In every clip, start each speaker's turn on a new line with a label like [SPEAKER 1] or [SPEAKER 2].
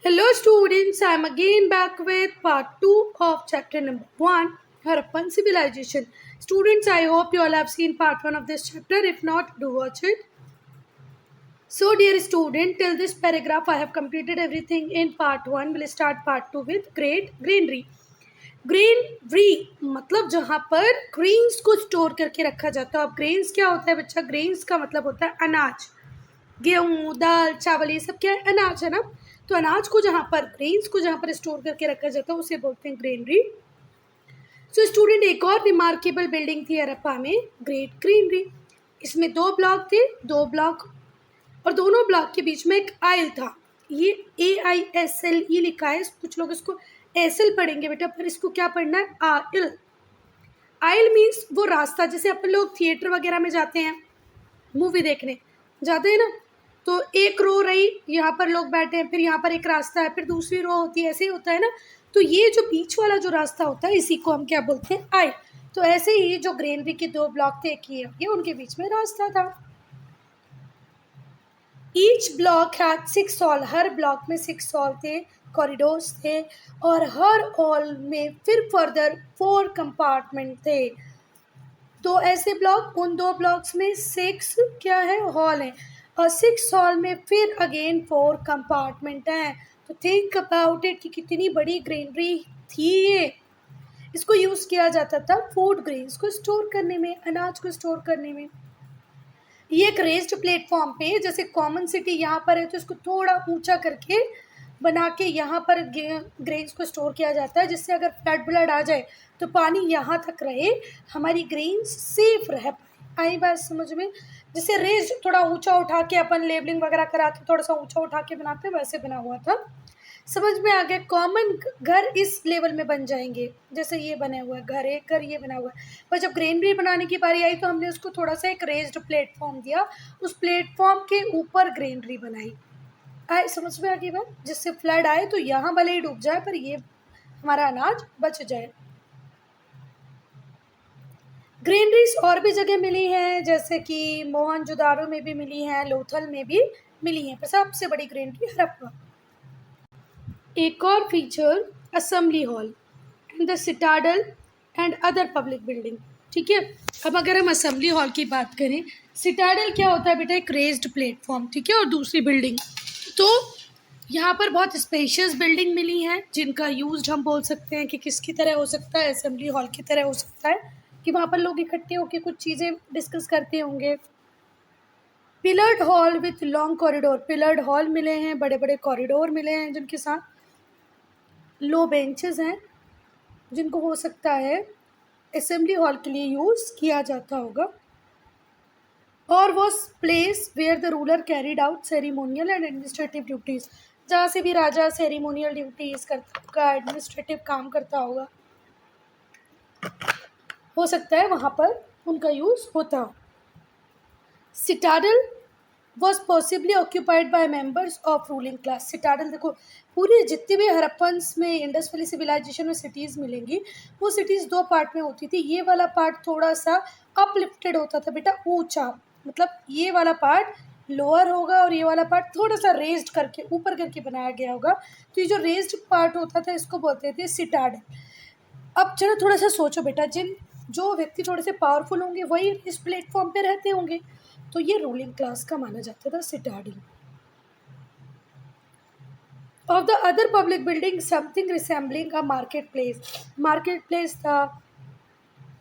[SPEAKER 1] Hello students, I am again back with part 2 of chapter number 1, Harappan Civilization. Students, I hope you all have seen part 1 of this chapter. If not, do watch it. So dear student, till this paragraph I have completed everything in part 1. We'll start part 2 with Great Greenery. Greenery मतलब जहाँ पर grains को store करके रखा जाता है. अब grains क्या होता है बच्चा? ग्रेन्स का मतलब होता है अनाज. गेहूँ, दाल, चावल, ये सब क्या है? अनाज है ना. तो अनाज को जहाँ पर, ग्रेन्स को जहाँ पर स्टोर करके रखा जाता है उसे बोलते हैं ग्रेनरी. सो स्टूडेंट, एक और रिमार्केबल बिल्डिंग थी हड़प्पा में, ग्रेट ग्रीनरी. इसमें 2 ब्लॉक थे, 2 ब्लॉक, और दोनों ब्लॉक के बीच में एक आयल था. ये AISLE लिखा है. कुछ लोग इसको एसएल पढ़ेंगे बेटा, पर इसको क्या पढ़ना है? आयल. आयल मीन्स वो रास्ता, जैसे अपन लोग थिएटर वगैरह में जाते हैं, मूवी देखने जाते हैं ना, तो एक रो रही, यहाँ पर लोग बैठे हैं, फिर यहाँ पर एक रास्ता है, फिर दूसरी रो होती है, ऐसे ही होता है ना. तो ये जो बीच वाला जो रास्ता होता है इसी को हम क्या बोलते हैं? आयल. तो ऐसे ही जो ग्रेनरी के 2 ब्लॉक थे, किए ये उनके बीच में रास्ता था. Each block had 6 hall. Her block में 6 हॉल थे, कॉरिडोर्स थे, और हर हॉल में फिर फर्दर 4 कंपार्टमेंट थे. तो ऐसे ब्लॉक, उन 2 ब्लॉक्स में 6 क्या है? हॉल है, और 6 हॉल में फिर अगेन 4 कंपार्टमेंट हैं. तो थिंक अबाउट इट कि कितनी बड़ी ग्रेनरी थी ये. इसको यूज़ किया जाता था फूड ग्रेन्स को स्टोर करने में, अनाज को स्टोर करने में. ये एक रेस्ड प्लेटफॉर्म पे, जैसे कॉमन सिटी यहाँ पर है तो इसको थोड़ा ऊंचा करके बना के यहाँ पर ग्रेन्स को स्टोर किया जाता है, जिससे अगर फ्लड आ जाए तो पानी यहाँ तक रहे, हमारी ग्रेन्स सेफ रह पाए. आई बात समझ में? जैसे रेस्ड थोड़ा ऊंचा उठा के अपन लेबलिंग वगैरह करा के थोड़ा सा ऊंचा उठा के बनाते हैं, वैसे बना हुआ था. समझ में आ गया? कॉमन घर इस लेवल में बन जाएंगे, जैसे ये बने हुआ है घर, एक घर ये बना हुआ है. पर जब ग्रेनरी बनाने की बारी आई तो हमने उसको थोड़ा सा एक रेस्ड प्लेटफॉर्म दिया, उस प्लेटफॉर्म के ऊपर ग्रेनरी बनाई. आए समझ में आ गई बात? जिससे फ्लड आए तो यहाँ भले ही डूब जाए पर ये हमारा अनाज बच जाए. ग्रेनरीज और भी जगह मिली हैं, जैसे कि मोहनजोदारो में भी मिली हैं, लोथल में भी मिली हैं, पर सबसे बड़ी ग्रेनरी हड़प्पा. एक और feature, assembly hall and the citadel and other public building. ठीक है, अब अगर हम असेंबली हॉल की बात करें, सिटाडल क्या होता है बेटा? एक रेस्ड प्लेटफॉर्म. ठीक है, और दूसरी बिल्डिंग, तो यहाँ पर बहुत स्पेशियस बिल्डिंग मिली हैं जिनका यूज हम बोल सकते हैं कि किसकी तरह हो सकता है? असेंबली हॉल की तरह हो सकता है, कि वहाँ पर लोग इकट्ठे होकर कुछ चीज़ें डिस्कस करते होंगे. Pillared hall with long corridor. Pillared hall मिले हैं, बड़े बड़े कॉरिडोर मिले हैं, जिनके साथ लो बेंचेस हैं, जिनको हो सकता है असेंबली हॉल के लिए यूज़ किया जाता होगा. और वो place where the ruler carried out ceremonial and administrative duties. जहाँ से भी राजा सेरिमोनियल ड्यूटीज़ का एडमिनिस्ट्रेटिव काम करता होगा, हो सकता है वहाँ पर उनका यूज़ होता हो. Citadel was possibly occupied by members of ruling class. Citadel देखो, पूरे जितने भी हड़प्पन्स में, इंडस वैली सिविलाइजेशन में सिटीज़ मिलेंगी, वो सिटीज़ 2 पार्ट में होती थी. ये वाला पार्ट थोड़ा सा अपलिफ्टेड होता था बेटा, ऊंचा, मतलब ये वाला पार्ट लोअर होगा और ये वाला पार्ट थोड़ा सा रेज्ड करके ऊपर करके बनाया गया होगा. तो ये जो रेज्ड पार्ट होता था इसको बोलते थे सिटाडल. अब चलो थोड़ा सा सोचो बेटा, जो व्यक्ति थोड़े से पावरफुल होंगे वही इस प्लेटफॉर्म पे रहते होंगे, तो ये रूलिंग क्लास का माना जाता था citadel. Of the other public building something resembling a market place. Market place था,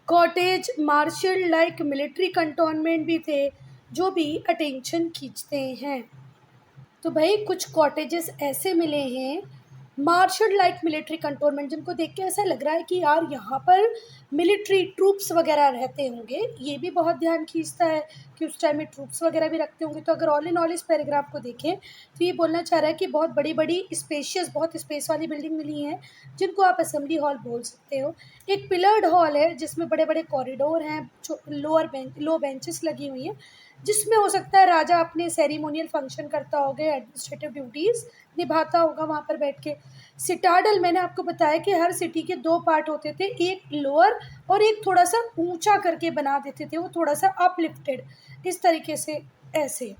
[SPEAKER 1] cottage, martial like military cantonment भी थे, जो भी अटेंशन खींचते हैं. तो भाई कुछ कॉटेजेस ऐसे मिले हैं, मार्शल लाइक मिलिट्री कंटोनमेंट, जिनको देख के ऐसा लग रहा है कि यार यहाँ पर मिलिट्री ट्रूप्स वगैरह रहते होंगे. ये भी बहुत ध्यान खींचता है कि उस टाइम में ट्रूप्स वगैरह भी रखते होंगे. तो अगर ऑल इन ऑल इस पैराग्राफ को देखें तो ये बोलना चाह रहा है कि बहुत बड़ी बड़ी स्पेशियस, बहुत स्पेस वाली बिल्डिंग मिली हैं, जिनको आप असेंबली हॉल बोल सकते हो. एक पिलर्ड हॉल है जिसमें बड़े बड़े कॉरिडोर हैं, लो बेंचेस लगी हुई हैं, जिसमें हो सकता है राजा अपने सेरिमोनियल फंक्शन करता होगा, एडमिनिस्ट्रेटिव ड्यूटीज़ निभाता होगा वहाँ पर बैठ के. सिटाडल, मैंने आपको बताया कि हर सिटी के 2 पार्ट होते थे, एक लोअर और एक थोड़ा सा ऊंचा करके बना देते थे, वो थोड़ा सा अपलिफ्टेड इस तरीके से, ऐसे.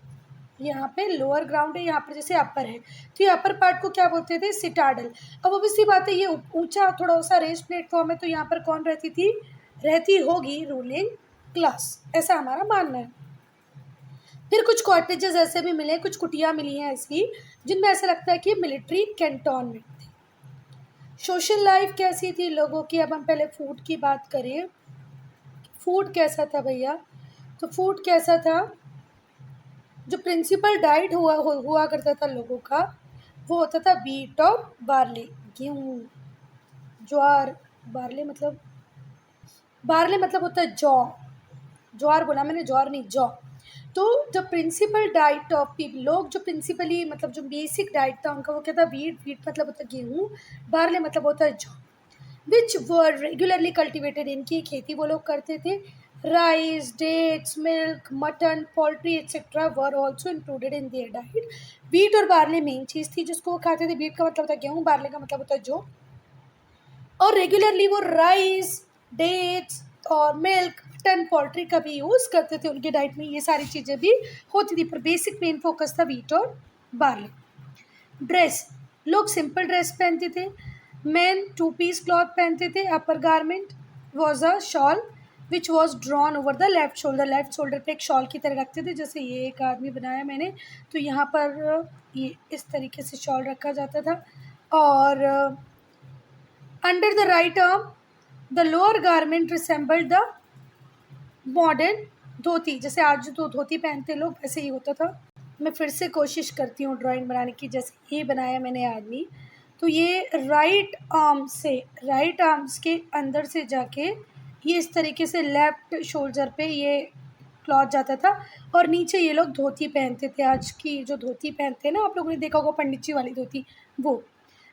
[SPEAKER 1] यहाँ पे लोअर ग्राउंड है, यहाँ पर जैसे अपर है, तो ये अपर पार्ट को क्या बोलते थे? सिटाडल। अब ऑब्वियसली बात है, ये ऊंचा थोड़ा सा रेस प्लेटफॉर्म है, तो यहाँ पर कौन रहती होगी? रूलिंग क्लास, ऐसा हमारा मानना है। फिर कुछ कॉटेजेस ऐसे भी मिले, कुछ कुटिया मिली हैं ऐसी, जिनमें ऐसा लगता है कि मिलिट्री कैंटोनमेंट थे। सोशल लाइफ कैसी थी लोगों की? अब हम पहले फूड की बात करें। फूड कैसा था भैया? तो फूड कैसा था? जो प्रिंसिपल डाइट हुआ करता था लोगों का, वो होता था व्हीट और बार्ले, गेहूँ, ज्वार। बार्ले मतलब होता है जौ। ज्वार बोला मैंने, ज्वार नहीं, जौ। तो जो प्रिंसिपल डाइट ऑफ पीपल, लोग जो प्रिंसिपली मतलब जो बेसिक डाइट था उनका, वो क्या था? व्हीट मतलब होता है गेहूँ, बार्ले मतलब होता है जौ। विच वर रेगुलरली कल्टिवेटेड, इनकी खेती वो लोग करते थे। Rice, dates, milk, mutton, poultry etcetera were also included in their diet. Wheat और बार्ले मेन चीज़ थी जिसको वो खाते थे। व्हीट का मतलब होता है गेहूँ, बार्ले का मतलब होता है जौ। और रेगुलरली वो राइस, डेट्स और मिल्क, मटन, पोल्ट्री का भी यूज़ करते थे उनके डाइट में। ये सारी चीज़ें भी होती थी, पर बेसिक मेन फोकस था व्हीट और बार्ले। ड्रेस, लोग सिंपल ड्रेस पहनते थे। मेन 2 पीस क्लॉथ पहनते थे। Upper garment was a shawl which was drawn over the left shoulder. Left shoulder पे एक शॉल की तरह रखते थे, जैसे ये एक आदमी बनाया मैंने, तो यहाँ पर ये इस तरीके से शॉल रखा जाता था। और under the right arm the lower garment resembled the modern dhoti. जैसे आज जो धोती पहनते लोग, वैसे ही होता था। मैं फिर से कोशिश करती हूँ ड्राइंग बनाने की। जैसे ये बनाया मैंने आदमी, तो ये राइट आर्म्स के अंदर से जाके ये इस तरीके से लेफ्ट शोल्डर पे ये क्लॉथ जाता था, और नीचे ये लोग धोती पहनते थे। आज की जो धोती पहनते हैं ना, आप लोगों ने देखा होगा पंडित जी वाली धोती, वो।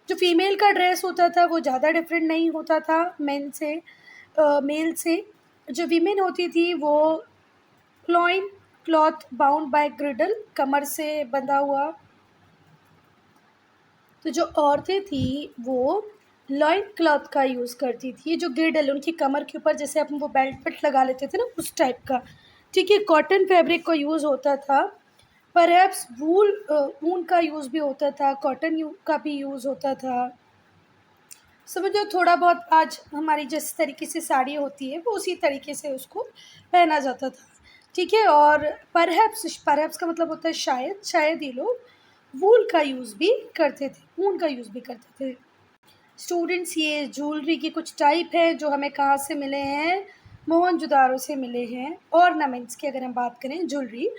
[SPEAKER 1] जो फीमेल का ड्रेस होता था वो ज़्यादा डिफरेंट नहीं होता था मेल से। जो वीमेन होती थी वो loin cloth bound by girdle, कमर से बंधा हुआ। तो जो औरतें थी वो लॉइन क्लॉथ का यूज़ करती थी। ये जो ग्रिडल उनकी कमर के ऊपर, जैसे अपन वो बेल्ट पेट लगा लेते थे ना, उस टाइप का। ठीक है, कॉटन फैब्रिक का यूज़ होता था। परहैप्स ऊन का यूज़ भी होता था, कॉटन का भी यूज़ होता था। समझो थोड़ा बहुत आज हमारी जिस तरीके से साड़ी होती है, वो उसी तरीके से उसको पहना जाता था। ठीक है, और परहैप्स का मतलब होता है शायद ये लोग वूल का यूज़ भी करते थे, ऊन का यूज़ भी करते थे। स्टूडेंट्स, ये ज्वेलरी की कुछ टाइप है जो हमें कहाँ से मिले हैं? मोहनजोदारो से मिले हैं। ऑर्नामेंट्स की अगर हम बात करें, ज्वेलरी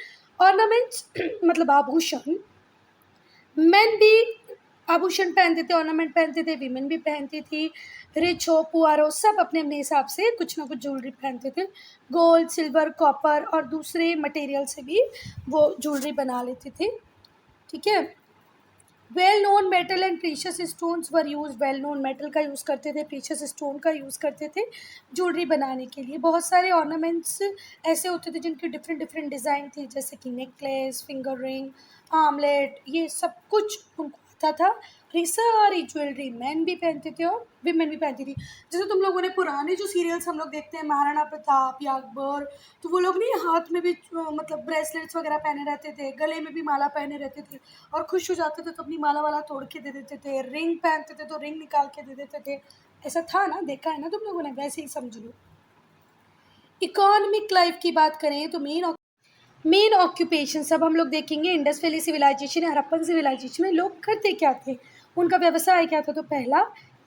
[SPEAKER 1] ऑर्नामेंट्स मतलब आभूषण। मेन भी आभूषण पहनते थे, ऑर्नामेंट पहनते थे, वीमेन भी पहनती थी। रिच हो पुअर हो, सब अपने अपने हिसाब से कुछ ना कुछ ज्वेलरी पहनते थे। गोल्ड, सिल्वर, कॉपर और दूसरे मटेरियल से भी वो ज्वेलरी बना लेते थे। ठीक है, well known metal and precious stones were use. Well known metal का यूज़ करते थे, प्रीशियस स्टोन का यूज़ करते थे ज्वेलरी बनाने के लिए। बहुत सारे ऑर्नामेंट्स ऐसे होते थे जिनकी डिफरेंट डिफरेंट डिज़ाइन थी, जैसे कि नेकलेस, फिंगर रिंग, आर्मलेट, ये सब कुछ उनको आता था। और ये सारी ज्वेलरी मैन भी पहनते थे और विमेन भी पहनती थी। जैसे तुम लोगों ने पुराने जो सीरियल्स हम लोग देखते हैं, महाराणा प्रताप या अकबर, तो वो लोग नहीं हाथ में भी मतलब ब्रेसलेट्स वगैरह पहने रहते थे, गले में भी माला पहने रहते थे, और खुश हो जाते थे तो अपनी माला वाला तोड़ के दे देते थे। रिंग पहनते थे तो रिंग निकाल के दे देते थे। ऐसा था ना, देखा है ना तुम लोगों ने, वैसे ही समझ लो। इकोनॉमिक लाइफ की बात करें तो मेन ऑक्यूपेशन सब हम लोग देखेंगे। Indus valley civilisation, Harappan civilisation में लोग करते क्या थे, उनका व्यवसाय क्या था? तो पहला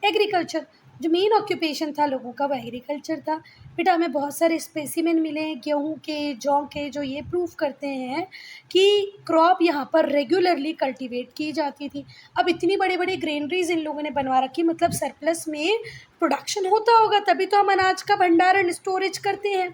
[SPEAKER 1] एग्रीकल्चर। जो मेन ऑक्यूपेशन था लोगों का वो एग्रीकल्चर था। बेटा हमें बहुत सारे स्पेसिमेन मिले हैं गेहूं के, जौ के, जो ये प्रूफ करते हैं कि क्रॉप यहाँ पर रेगुलरली कल्टीवेट की जाती थी। अब इतनी बड़ी बड़ी ग्रेनरीज इन लोगों ने बनवा रखी, मतलब सरप्लस में प्रोडक्शन होता होगा, तभी तो हम अनाज का भंडारण स्टोरेज करते हैं,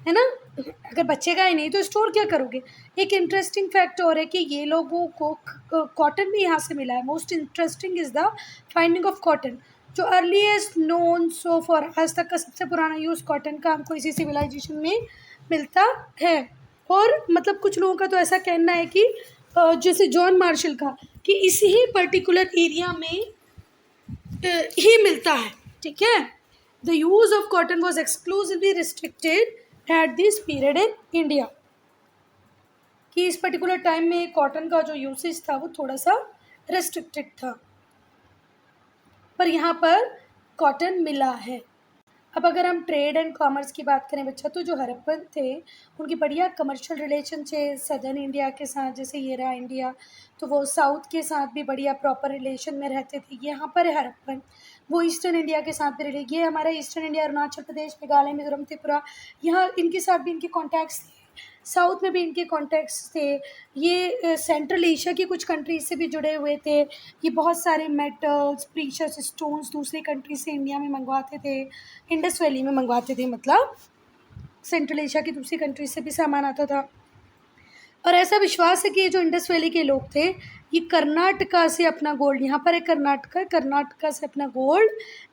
[SPEAKER 1] है ना। अगर बचेगा ही नहीं तो स्टोर क्या करोगे। एक इंटरेस्टिंग फैक्ट और है कि ये लोगों को कॉटन भी यहाँ से मिला है। Most interesting is the finding of cotton. जो अर्लीस्ट नोन सो फॉर, आज तक का सबसे पुराना यूज़ कॉटन का हमको इसी सिविलाइजेशन में मिलता है। और मतलब कुछ लोगों का तो ऐसा कहना है कि जैसे जॉन मार्शल का, कि इसी ही पर्टिकुलर एरिया में ही मिलता है। ठीक है, the use of cotton was exclusively restricted at this period in India. कि इस पर्टिकुलर टाइम में कॉटन का जो यूसेज था वो थोड़ा सा रेस्ट्रिक्टेड था, पर यहाँ पर कॉटन मिला है। अब अगर हम ट्रेड एंड कॉमर्स की बात करें बच्चा, तो जो हड़प्पन थे उनकी बढ़िया कमर्शियल रिलेशन थे सदर्न इंडिया के साथ, जैसे ये रहा इंडिया, तो वो साउथ के साथ भी बढ़िया प्रॉपर रिलेशन में रहते थे। यहाँ पर है हड़प्पन, वो ईस्टर्न इंडिया के साथ भी रिलेट, ये हमारा ईस्टर्न इंडिया अरुणाचल प्रदेश, मेघालय, मिजोरम, त्रिपुरा, यहाँ इनके साथ भी इनके कॉन्टैक्ट्स थे, साउथ में भी इनके कॉन्टैक्ट्स थे। ये सेंट्रल एशिया की कुछ कंट्रीज से भी जुड़े हुए थे। ये बहुत सारे मेटल्स, प्रीशियस स्टोन्स दूसरी कंट्री से इंडिया में मंगवाते थे, इंडस वैली में मंगवाते थे, मतलब सेंट्रल एशिया की दूसरी कंट्री से भी सामान आता था। और ऐसा विश्वास है कि ये जो इंडस वैली के लोग थे, ये कर्नाटका से अपना गोल्ड, यहाँ पर है कर्नाटका से अपना गोल्ड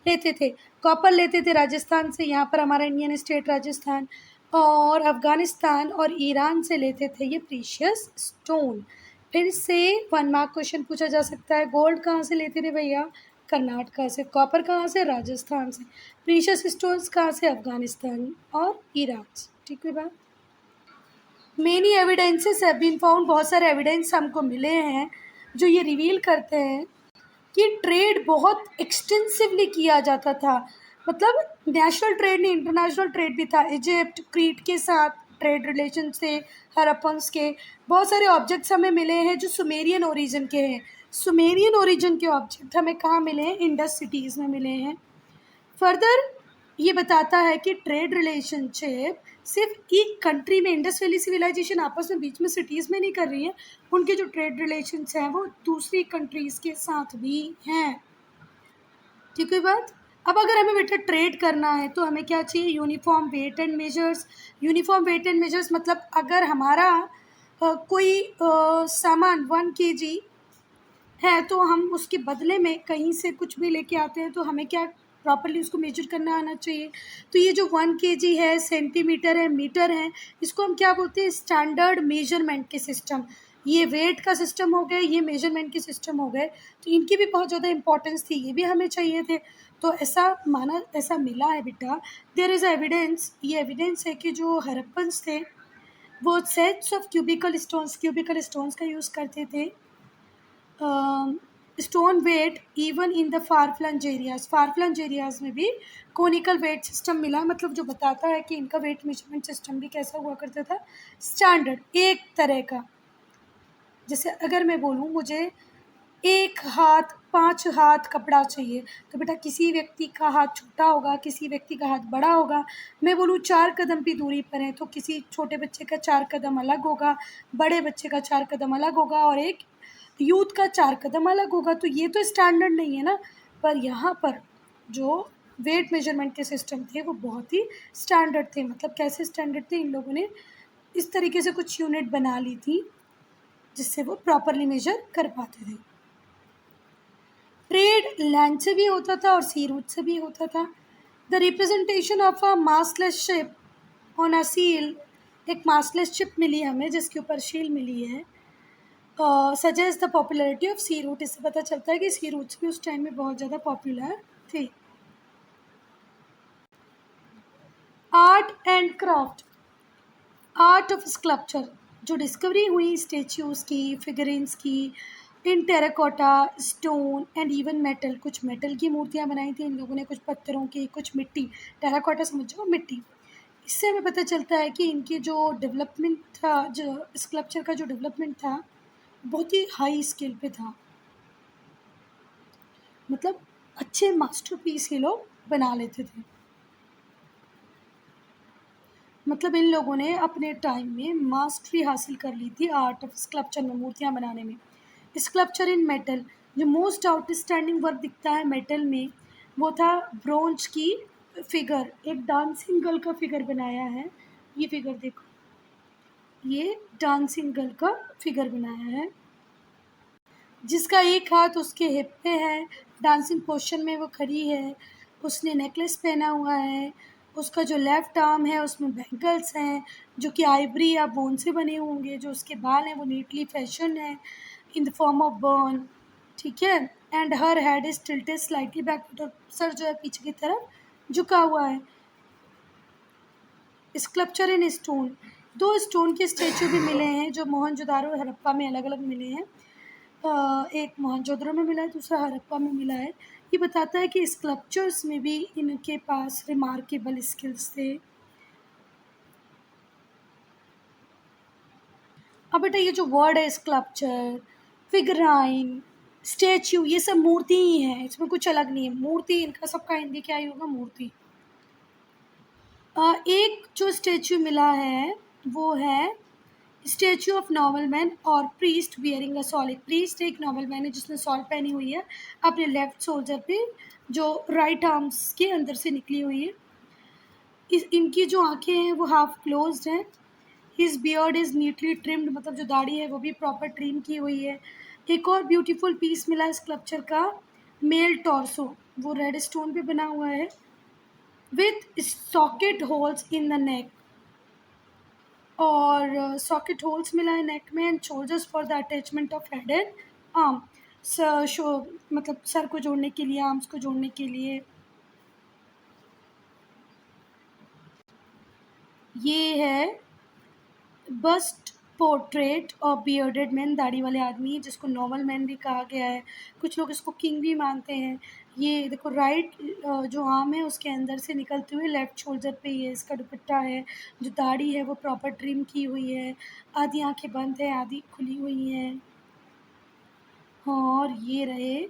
[SPEAKER 1] लेते थे, कॉपर लेते थे राजस्थान से, यहाँ पर हमारा इंडियन स्टेट राजस्थान, और अफ़गानिस्तान और ईरान से लेते थे ये प्रीशियस स्टोन। फिर से 1 मार्क क्वेश्चन पूछा जा सकता है, गोल्ड कहाँ से लेते थे भैया? कर्नाटका से। कॉपर कहाँ से? राजस्थान से। प्रीशियस स्टोन्स कहाँ से? अफ़गानिस्तान और ईरान से। ठीक है बात। Many evidences have been found, बहुत सारे एविडेंस हमको मिले हैं जो ये रिवील करते हैं कि ट्रेड बहुत एक्सटेंसिवली किया जाता था, मतलब नेशनल ट्रेड नहीं, इंटरनेशनल ट्रेड भी था। इजिप्ट, क्रीट के साथ ट्रेड रिलेशन से हड़प्पन्स के बहुत सारे ऑब्जेक्ट्स हमें मिले हैं जो सुमेरियन ओरिजिन के हैं। सुमेरियन ओरिजिन के ऑब्जेक्ट हमें कहाँ मिले हैं? इंडस सिटीज़ में मिले हैं। फर्दर ये बताता है कि ट्रेड रिलेशनशिप सिर्फ एक कंट्री में, इंडस वैली सिविलाइजेशन आपस में बीच में सिटीज़ में नहीं कर रही है, उनके जो ट्रेड रिलेशंस हैं वो दूसरी कंट्रीज़ के साथ भी हैं। ठीक है बात। अब अगर हमें बेटा ट्रेड करना है तो हमें क्या चाहिए? Uniform weight and measures. Uniform weight and measures मतलब अगर हमारा कोई सामान 1 kg है तो हम उसके बदले में कहीं से कुछ भी लेके आते हैं तो हमें क्या प्रॉपरली उसको मेजर करना आना चाहिए। तो ये जो 1 kg है, सेंटीमीटर है, मीटर है, इसको हम क्या बोलते हैं? स्टैंडर्ड मेजरमेंट के सिस्टम। ये वेट का सिस्टम हो गए, ये मेजरमेंट के सिस्टम हो गए, तो इनकी भी बहुत ज़्यादा इंपॉर्टेंस थी, ये भी हमें चाहिए थे। तो ऐसा मिला है बेटा, देयर इज़ एविडेंस, ये एविडेंस है कि जो हड़प्पन्स थे वो सेट्स ऑफ क्यूबिकल स्टोन्स का यूज़ करते थे। Stone weight even in the far flung areas में भी कोनिकल वेट सिस्टम मिला, मतलब जो बताता है कि इनका वेट मेजरमेंट सिस्टम भी कैसा हुआ करता था? स्टैंडर्ड, एक तरह का। जैसे अगर मैं बोलूँ मुझे 1 हाथ 5 हाथ कपड़ा चाहिए, तो बेटा किसी व्यक्ति का हाथ छोटा होगा, किसी व्यक्ति का हाथ बड़ा होगा। मैं बोलूँ 4 कदम की दूरी पर है तो किसी छोटे बच्चे का 4 कदम अलग होगा, बड़े बच्चे का 4 कदम अलग होगा, और एक यूथ का 4 कदम अलग होगा। तो ये तो स्टैंडर्ड नहीं है ना। पर यहाँ पर जो वेट मेजरमेंट के सिस्टम थे वो बहुत ही स्टैंडर्ड थे। मतलब कैसे स्टैंडर्ड थे? इन लोगों ने इस तरीके से कुछ यूनिट बना ली थी जिससे वो प्रॉपरली मेजर कर पाते थे। ट्रेड लैंड से भी होता था और सी रूट से भी होता था। The representation of a mastless ship on a seal, एक मास्टलेस शिप मिली हमें जिसके ऊपर शील मिली है, suggest the popularity of sea route. इससे पता चलता है कि सी रूट्स भी उस टाइम में बहुत ज़्यादा पॉपुलर थी। Art and craft, art of sculpture, जो डिस्कवरी हुई स्टेच्यूज़ की, फिगरिन्स की, in terracotta, stone and even metal, कुछ मेटल की मूर्तियाँ बनाई थी इन लोगों ने, कुछ पत्थरों की, कुछ मिट्टी। टेराकोटा समझो, मिट्टी। इससे हमें पता चलता है कि इनकी जो डेवलपमेंट था, जो स्कल्पचर का जो डेवलपमेंट था, बहुत ही हाई स्केल पे था। मतलब अच्छे मास्टरपीस ये लोग बना लेते थे। मतलब इन लोगों ने अपने टाइम में मास्टरी हासिल कर ली थी आर्ट ऑफ स्कल्पचर में, मूर्तियाँ बनाने में। स्कल्पचर इन मेटल, जो मोस्ट आउटस्टैंडिंग वर्क दिखता है मेटल में वो था ब्रोंज की फिगर, एक डांसिंग गर्ल का फिगर बनाया है। ये फिगर देखो, ये डांसिंग गर्ल का फिगर बनाया है जिसका एक हाथ उसके हिप पे है, डांसिंग पोस्चर में वो खड़ी है, उसने नेकलेस पहना हुआ है, उसका जो लेफ़्ट आर्म है उसमें बैंगल्स हैं जो कि आइवरी या बोन से बने होंगे, जो उसके बाल हैं वो नीटली फैशन है in the form of burn. ठीक है। And her head is tilted slightly backward, और सर जो है पीछे की तरफ झुका हुआ है। स्कल्पचर इन स्टोन, दो स्टोन के स्टेचू भी मिले हैं जो मोहनजोदारो और हड़प्पा में अलग अलग मिले हैं। एक मोहनजोदड़ो में मिला है, दूसरा हड़प्पा में मिला है। ये बताता है कि स्कल्पचर्स में भी इनके पास रिमार्केबल स्किल्स थे। अब बेटा ये जो वर्ड है स्कल्पचर, फिगराइन, स्टैच्यू, ये सब मूर्ति ही है, इसमें कुछ अलग नहीं है। मूर्ति इनका सबका हिंदी क्या ही होगा, मूर्ति। एक जो स्टैच्यू मिला है वो है स्टैच्यू ऑफ नॉबल मैन और priest bearing a shawl. Priest एक नॉबल मैन है जिसने सॉल पहनी हुई है अपने लेफ्ट शोल्डर पे, जो राइट आर्म्स के अंदर से निकली हुई है। इनकी जो आंखें हैं वो हाफ क्लोज्ड हैं। His beard is neatly trimmed, मतलब जो दाढ़ी है वो भी प्रॉपर ट्रिम की हुई है। एक और ब्यूटीफुल पीस मिला है स्कल्पचर का, मेल टॉर्सो, वो रेड स्टोन पे बना हुआ है with socket holes in the neck, और सॉकेट होल्स मिला है नेक में, and shoulders for the attachment of head and arm. Show मतलब सर को जोड़ने के लिए, आर्म्स को जोड़ने के लिए। ये है bust portrait of bearded man, दाढ़ी वाले आदमी जिसको नॉर्मल मैन भी कहा गया है। कुछ लोग इसको किंग भी मानते हैं। ये देखो राइट जो आर्म है उसके अंदर से निकलते हुए लेफ्ट शोल्डर पे ये इसका दुपट्टा है। जो दाढ़ी है वो प्रॉपर ट्रिम की हुई है, आधी आंखें बंद है आधी खुली हुई हैं। और ये रहे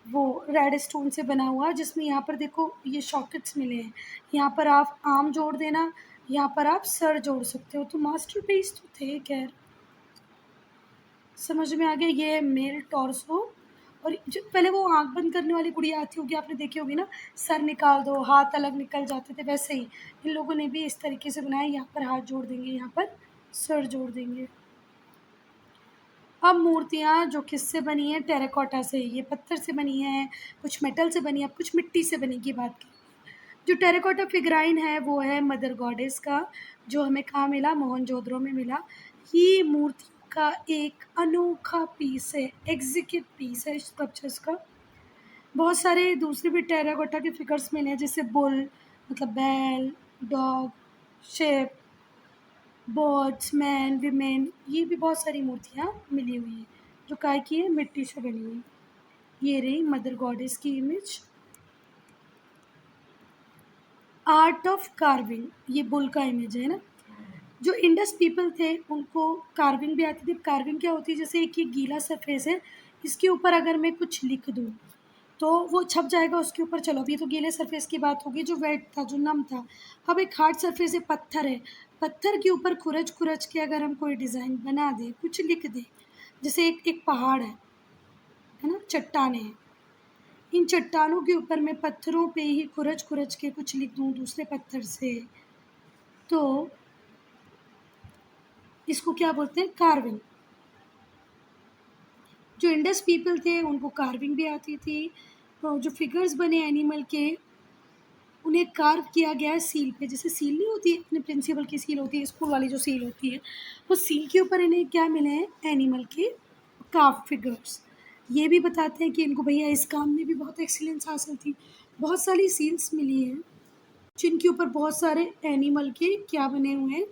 [SPEAKER 1] वो रेड स्टोन से बना हुआ, जिसमें यहाँ पर देखो ये सॉकेट्स मिले हैं। यहाँ पर आप आर्म जोड़ देना, यहाँ पर आप सर जोड़ सकते हो। तो मास्टरपीस तो थे खैर, समझ में आ गया। ये मेल टॉर्सो, और जो पहले वो आँख बंद करने वाली गुड़िया आती होगी, आपने देखी होगी ना, सर निकाल दो हाथ अलग निकल जाते थे, वैसे ही इन लोगों ने भी इस तरीके से बनाया। यहाँ पर हाथ जोड़ देंगे, यहाँ पर सर जोड़ देंगे। अब मूर्तियाँ जो किससे बनी हैं, टेराकोटा से। ये पत्थर से बनी हैं, कुछ मेटल से बनी है, कुछ मिट्टी से बनी की बात की। जो टेराकोटा फिगराइन है वो है मदर गॉडेस का, जो हमें कहाँ मिला, मोहनजोदड़ो में मिला। ये मूर्ति का एक अनोखा पीस है, एग्जिक्यूट पीस है स्कल्पचर्स का। बहुत सारे दूसरे भी टेराकोटा के फिगर्स मिले हैं, जैसे बुल मतलब बैल, dog, shape, birds, man, women, ये भी बहुत सारी मूर्तियाँ मिली हुई हैं जो काय की है, मिट्टी से बनी हुई। ये रही मदर गॉडेस की इमेज। आर्ट ऑफ कार्विंग, ये बुल का इमेज है ना। जो इंडस पीपल थे उनको कार्विंग भी आती थी। कार्विंग क्या होती है, जैसे एक ये गीला सरफेस है, इसके ऊपर अगर मैं कुछ लिख दूँ तो वो छप जाएगा उसके ऊपर। चलो अभी तो गीले सरफेस की बात होगी, जो वेट था, जो नम था। अब एक हार्ड सरफेस है, पत्थर है, पत्थर के ऊपर खुरच खुरच के अगर हम कोई डिज़ाइन बना दें, कुछ लिख दें, जैसे एक एक पहाड़ है ना, चट्टानें हैं, इन चट्टानों के ऊपर मैं पत्थरों पे ही खुरच खुरच के कुछ लिख दूँ दूसरे पत्थर से, तो इसको क्या बोलते हैं, कार्विंग। जो इंडस पीपल थे उनको कार्विंग भी आती थी। तो जो फिगर्स बने एनिमल के, उन्हें कार्व किया गया है सील पे। जैसे सील नहीं होती अपने प्रिंसिपल की सील होती है, स्कूल वाली जो सील होती है, वो सील के ऊपर इन्हें क्या मिले हैं, एनिमल के कार्व फिगर्स। ये भी बताते हैं कि इनको भैया इस काम में भी बहुत एक्सीलेंस हासिल थी। बहुत सारी सील्स मिली हैं जिनके ऊपर बहुत सारे एनिमल के क्या बने हुए हैं,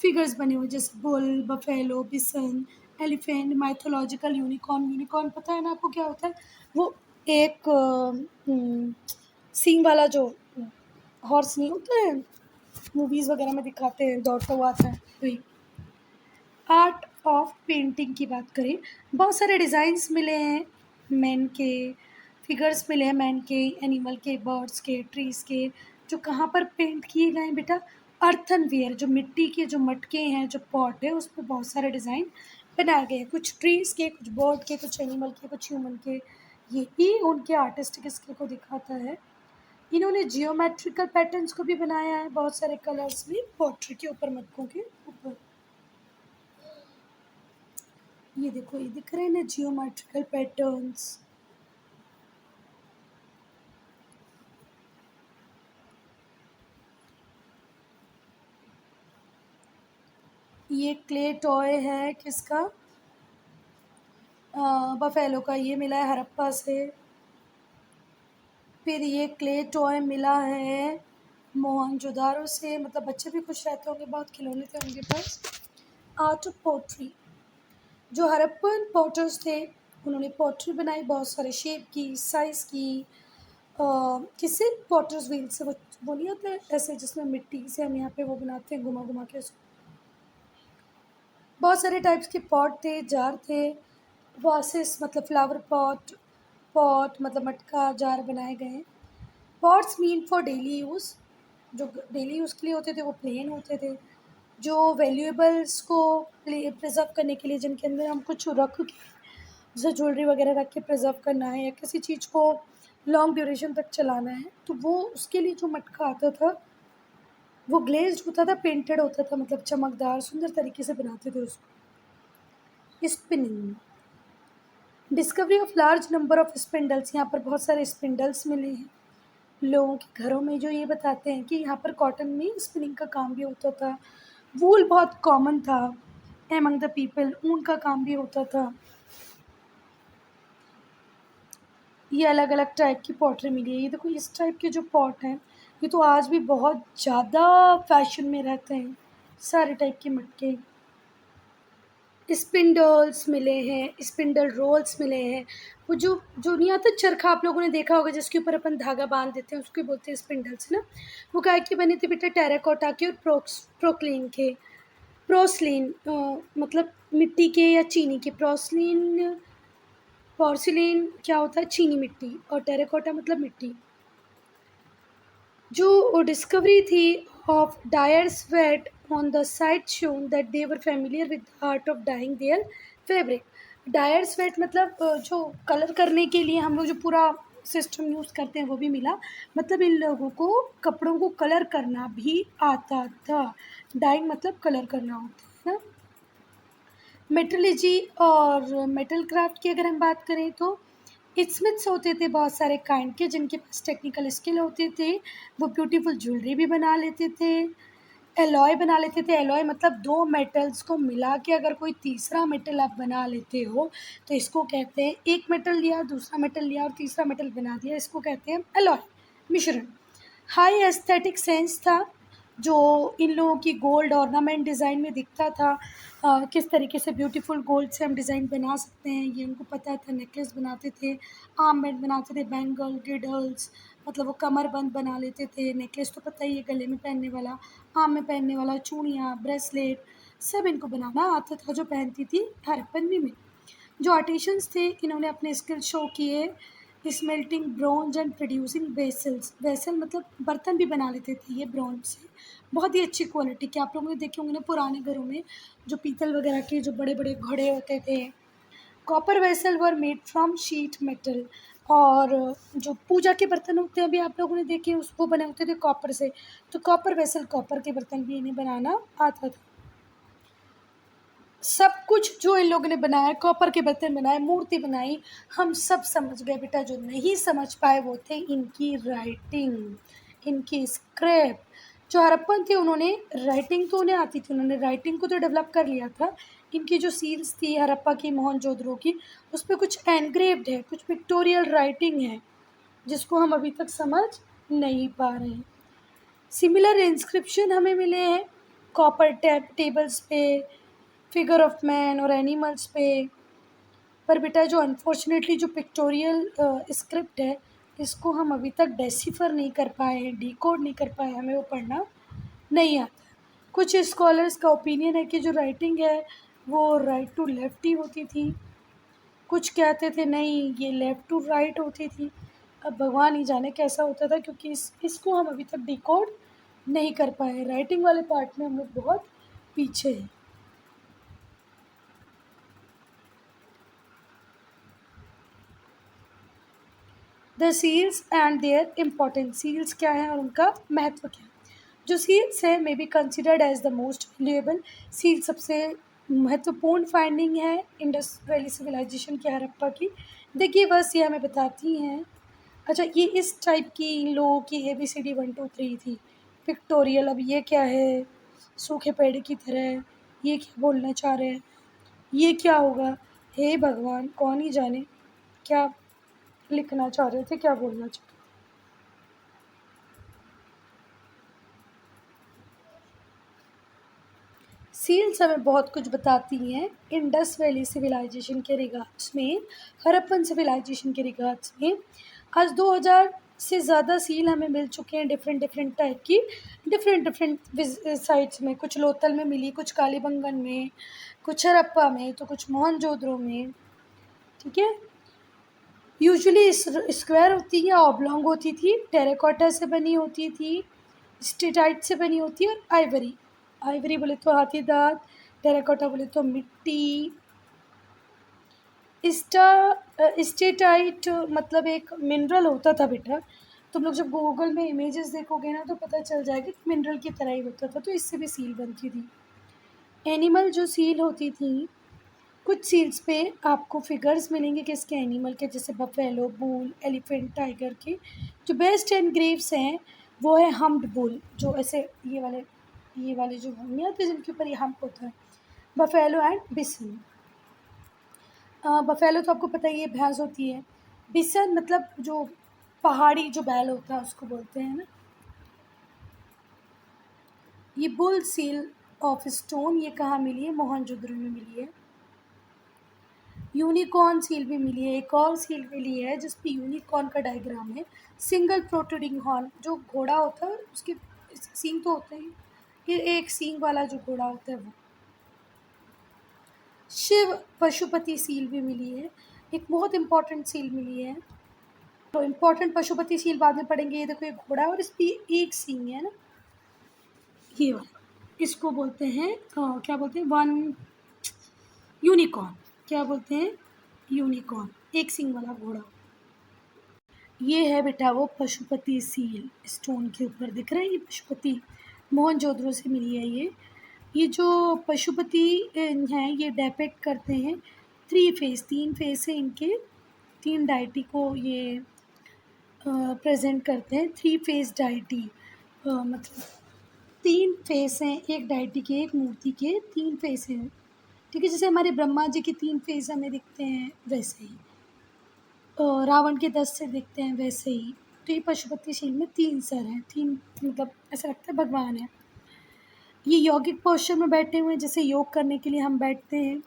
[SPEAKER 1] फिगर्स बने हुए हैं, जैसे bull, buffalo, bison, elephant, mythological unicorn. Unicorn पता है ना आपको क्या होता है, वो एक सींग वाला जो हॉर्स नहीं होता है, मूवीज़ वगैरह में दिखाते हैं, दौड़ता हुआ आता है, वही। आर्ट ऑफ पेंटिंग की बात करें, बहुत सारे डिज़ाइंस मिले हैं मैन के, फिगर्स मिले हैं मैन के, एनिमल के, बर्ड्स के, ट्रीज़ के, जो कहाँ पर पेंट किए गए हैं बेटा, अर्थनवेयर, जो मिट्टी के जो मटके हैं, जो पॉट है, उस पर बहुत सारे डिज़ाइन बनाए गए हैं, कुछ ट्रीज़ के, कुछ बर्ड के, कुछ एनिमल के, कुछ ह्यूमन के। ये ही उनके आर्टिस्टिक स्किल को दिखाता है। इन्होंने जियोमेट्रिकल पैटर्न्स को भी बनाया है बहुत सारे कलर्स में, पोट्री के ऊपर, मटकों के ऊपर। ये देखो, ये दिख रहे हैं ना जियोमेट्रिकल पैटर्न्स। ये क्ले टॉय है किसका, बफेलो का, ये मिला है हड़प्पा से। फिर ये क्ले टॉय मिला है मोहनजोदारो से मतलब बच्चे भी खुश रहते होंगे, बहुत खिलौने थे उनके पास। आर्ट ऑफ पोट्री, जो हड़प्पन पॉटर्स थे उन्होंने पॉटरी बनाई, बहुत सारे शेप की, साइज़ की। किससे? पॉटर्स व्हील से, वो नहीं होते ऐसे जिसमें मिट्टी से हम यहाँ पे वो बनाते हैं घुमा घुमा के उसको। बहुत सारे टाइप्स के पॉट थे, जार थे। वासेस मतलब फ्लावर पॉट, पॉट मतलब मटका, जार बनाए गए हैं। Pots mean for daily use, जो डेली यूज़ के लिए होते थे वो प्लेन होते थे। जो वैल्यूएबल्स को प्रिजर्व करने के लिए, जिनके अंदर हम कुछ रख के, जैसे ज्वेलरी वगैरह रख के प्रिजर्व करना है या किसी चीज़ को लॉन्ग ड्यूरेशन तक चलाना है, तो वो उसके लिए जो मटका आता था वो ग्लेज्ड होता था, पेंटेड होता था, मतलब चमकदार सुंदर तरीके से बनाते थे उसको। Spinning, discovery of large number of spindles, यहाँ पर बहुत सारे स्पिंडल्स मिले हैं लोगों के घरों में, जो ये बताते हैं कि यहाँ पर कॉटन में स्पिनिंग का काम भी होता था। वूल बहुत कॉमन था एमंग द पीपल, ऊन का काम भी होता था। ये अलग अलग टाइप की पॉटरी मिली है। ये देखो, इस टाइप के जो पॉट हैं ये तो आज भी बहुत ज़्यादा फैशन में रहते हैं, सारे टाइप के मटके। स्पिंडल्स मिले हैं, स्पिंडल रोल्स मिले हैं। वो जो नहीं आता चरखा, आप लोगों ने देखा होगा जिसके ऊपर अपन धागा बांध देते हैं, उसको बोलते हैं स्पिंडल्स ना। वो काय के बने थे बेटा? टेराकोटा के और प्रोक्लीन के। प्रोसलिन मतलब मिट्टी के या चीनी के। प्रोसलिन, पोर्सिलिन क्या होता है? चीनी मिट्टी, और टेराकोटा मतलब मिट्टी। जो डिस्कवरी थी of dyer's vat on the site shown that they were familiar with the art of dyeing their fabric. Dyer's vat मतलब जो कलर करने के लिए हम लोग जो पूरा सिस्टम यूज़ करते हैं वो भी मिला, मतलब इन लोगों को कपड़ों को कलर करना भी आता था। डाइंग मतलब कलर करना होता है ना। मेटलर्जी और मेटल क्राफ्ट की अगर हम बात करें तो स्मिथ्स होते थे बहुत सारे काइंड के, जिनके पास टेक्निकल स्किल होते थे। वो ब्यूटीफुल ज्वेलरी भी बना लेते थे, एलॉय बना लेते थे। एलॉय मतलब दो मेटल्स को मिला के अगर कोई तीसरा मेटल आप बना लेते हो तो इसको कहते हैं, एक मेटल लिया, दूसरा मेटल लिया और तीसरा मेटल बना दिया, इसको कहते हैं एलॉय, मिश्रण। हाई एस्थेटिक सेंस था जो इन लोगों की गोल्ड ऑर्नामेंट डिज़ाइन में दिखता था। किस तरीके से ब्यूटीफुल गोल्ड से हम डिज़ाइन बना सकते हैं ये उनको पता था। नेकलेस बनाते थे, आर्म बैंड बनाते थे, बैंगल, गिडल्स मतलब वो कमरबंद बना लेते थे। नेकलेस तो पता ही है, गले में पहनने वाला, आर्म में पहनने वाला, चूड़ियाँ, ब्रेसलेट, सब इनको बनाना आता था, जो पहनती थी हड़प्पन में। जो आर्टिशंस थे इन्होंने अपने स्किल शो किए smelting bronze and producing vessels. Vessel मतलब बर्तन भी बना लेते थे ये ब्रॉन्ज से, बहुत ही अच्छी क्वालिटी के। आप लोगों ने देखे होंगे ना पुराने घरों में जो पीतल वगैरह के जो बड़े बड़े घड़े होते थे। Copper vessel were made from sheet metal, और जो पूजा के बर्तन होते हैं अभी आप लोगों ने देखे उसको बने होते थे कॉपर से, तो कॉपर वेसल, कॉपर के बर्तन भी इन्हें बनाना आता था। सब कुछ जो इन लोगों ने बनाया, कॉपर के बर्तन बनाए, मूर्ति बनाई, हम सब समझ गए बेटा। जो नहीं समझ पाए वो थे इनकी राइटिंग, इनकी स्क्रिप्ट। जो हड़प्पन थे उन्होंने राइटिंग तो उन्हें आती थी, उन्होंने राइटिंग को तो डेवलप कर लिया था। इनकी जो सील्स थी हड़प्पा की, मोहनजोदड़ो की, उस पर कुछ एनग्रेव्ड है, कुछ पिक्टोरियल राइटिंग है जिसको हम अभी तक समझ नहीं पा रहे हैं। सिमिलर इंस्क्रिप्शन हमें मिले हैं कॉपर टेबल्स पे, फिगर ऑफ मैन और एनिमल्स पे। पर बेटा जो अनफॉर्चुनेटली जो पिक्टोरियल स्क्रिप्ट है इसको हम अभी तक डेसिफर नहीं कर पाए हैं, डिकोड नहीं कर पाए, हमें वो पढ़ना नहीं आता। कुछ स्कॉलर्स का ओपिनियन है कि जो राइटिंग है वो राइट टू लेफ्ट ही होती थी, कुछ कहते थे नहीं ये लेफ़्ट टू राइट होती थी। अब भगवान ही जाने कैसा होता था, क्योंकि इसको हम अभी तक डिकोड नहीं कर पाए। राइटिंग वाले पार्ट में हम लोग बहुत पीछे हैं। The seals and their importance, seals क्या है और उनका महत्व क्या है। जो सील्स है may be considered as the most valuable, seal सबसे महत्वपूर्ण फाइंडिंग है इंडस वैली सिविलाइजेशन की, हड़प्पा की। देखिए बस ये हमें बताती हैं। अच्छा, ये इस टाइप की इन लोगों की ABCD 1 2 3 थी पिक्टोरियल। अब ये क्या है? सूखे पेड़ की तरह, ये क्या बोलना चाह रहे हैं? ये क्या होगा? हे भगवान, कौन ही जाने क्या लिखना चाह रहे थे, क्या बोलना चाह रहे थे। सील्स हमें बहुत कुछ बताती हैं इंडस वैली सिविलाइजेशन के रिगार्ड्स में, हड़प्पन सिविलाइजेशन के रिगार्ड्स में। आज 2000 से ज़्यादा सील हमें मिल चुके हैं डिफरेंट डिफरेंट टाइप की, डिफरेंट डिफरेंट साइट्स में। कुछ लोथल में मिली, कुछ कालीबंगन में, कुछ हड़प्पा में, तो कुछ मोहनजोदड़ो में। ठीक है, यूजुअली स्क्वायर होती है, ऑब्लॉन्ग होती थी, टेराकोटा से बनी होती थी, स्टेटाइट से बनी होती है, और आइवरी। आइवरी बोले तो हाथी दांत, टेराकोटा बोले तो मिट्टी। स्टेटाइट मतलब एक मिनरल होता था बेटा। तुम लोग जब गूगल में इमेजेस देखोगे ना तो पता चल जाएगा कि मिनरल की तरह ही होता था, तो इससे भी सील बनती थी। एनिमल जो सील होती थी, कुछ सील्स पे आपको फिगर्स मिलेंगे किसके, एनिमल के, जैसे बफेलो, बुल, एलिफेंट, टाइगर के। जो बेस्ट एनग्रेव्स हैं वो है हम्प्ड बुल, जो ऐसे ये वाले जो नहीं आते जिनके ऊपर ये हम्प होता है, बफेलो एंड बिसन। बफेलो तो आपको पता ही है भैंस होती है। बिसन मतलब जो पहाड़ी जो बैल होता है उसको बोलते हैं ना। ये बुल सील ऑफ स्टोन ये कहाँ मिली है, मोहनजोदड़ो में मिली है। यूनिकॉर्न सील भी मिली है, एक और सील मिली है जिस पे यूनिकॉर्न का डायग्राम है। सिंगल प्रोट्रूडिंग हॉर्न, जो घोड़ा होता है उसके सींग तो होते हैं, ये एक सींग वाला जो घोड़ा होता है वो। शिव पशुपति सील भी मिली है, एक बहुत इंपॉर्टेंट सील मिली है। तो इम्पोर्टेंट पशुपति सील बाद में पढ़ेंगे। ये देखो, एक घोड़ा है और इस पे एक सींग है ना, ये वाला, इसको बोलते हैं क्या बोलते हैं, वन यूनिकॉर्न। क्या बोलते हैं, यूनिकॉर्न, एक सींग वाला घोड़ा। ये है बेटा वो पशुपति सील, स्टोन के ऊपर दिख रहा है ये पशुपति, मोहनजोदड़ो से मिली है ये। ये जो पशुपति हैं ये डेपिक्ट करते हैं थ्री फेस, तीन फेस है इनके, तीन डाइटी को ये प्रेजेंट करते हैं। थ्री फेस डाइटी मतलब तीन फेस हैं एक डाइटी के, एक मूर्ति के तीन फेस हैं। ठीक है, जैसे हमारे ब्रह्मा जी के तीन फेस हमें दिखते हैं वैसे ही, रावण के 10 सिर दिखते हैं वैसे ही। तो ये पशुपति शील में तीन सर हैं, तीन मतलब ऐसा लगता है भगवान है। ये यौगिक पोस्चर में बैठे हुए हैं, जैसे योग करने के लिए हम बैठते हैं।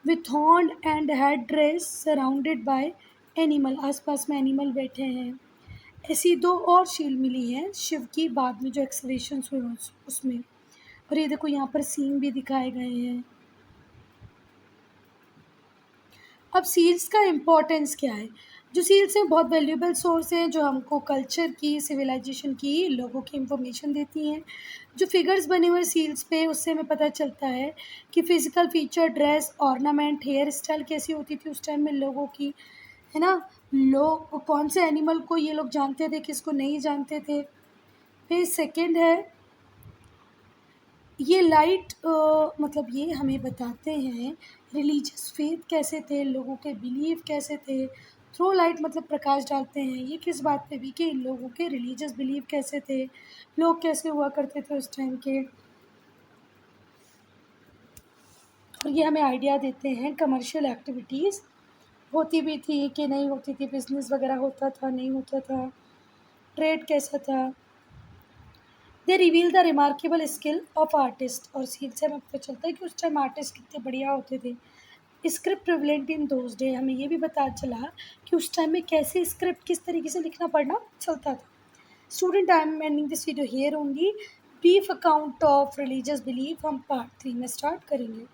[SPEAKER 1] With horn and head dress surrounded by animal, आसपास में एनिमल बैठे हैं। ऐसी दो और शील मिली है शिव की बाद में जो एक्सकवेशंस हुए उसमें। और ये देखो यहाँ पर सींग भी दिखाए गए हैं। अब सील्स का इम्पोर्टेंस क्या है, जो सील्स हैं बहुत वैल्यूएबल सोर्स हैं जो हमको कल्चर की, सिविलाइजेशन की, लोगों की इंफॉर्मेशन देती हैं। जो फिगर्स बने हुए सील्स पे उससे हमें पता चलता है कि physical feature, dress, ornament, hairstyle कैसी होती थी उस टाइम में लोगों की, है ना। लोग कौन से एनिमल को ये लोग जानते थे, किसको नहीं जानते थे। फिर सेकंड है ये लाइट, मतलब ये हमें बताते हैं रिलीजियस फेथ कैसे थे, लोगों के बिलीव कैसे थे। थ्रो लाइट मतलब प्रकाश डालते हैं, ये किस बात पे भी कि लोगों के रिलीजियस बिलीव कैसे थे, लोग कैसे हुआ करते थे उस टाइम के। और ये हमें आइडिया देते हैं कमर्शियल एक्टिविटीज़ होती भी थी कि नहीं होती थी, बिजनेस वगैरह होता था नहीं होता था, ट्रेड कैसा था। They reveal the remarkable skill of artist, और सील से हमें पता चलता है कि उस टाइम आर्टिस्ट कितने बढ़िया होते थे। Script prevalent in those day, हमें ये भी पता चला कि उस टाइम में कैसे स्क्रिप्ट, किस तरीके से लिखना पढ़ना चलता था। Student, I am ending this video here only. Brief account of religious belief हम पार्ट 3 में स्टार्ट करेंगे।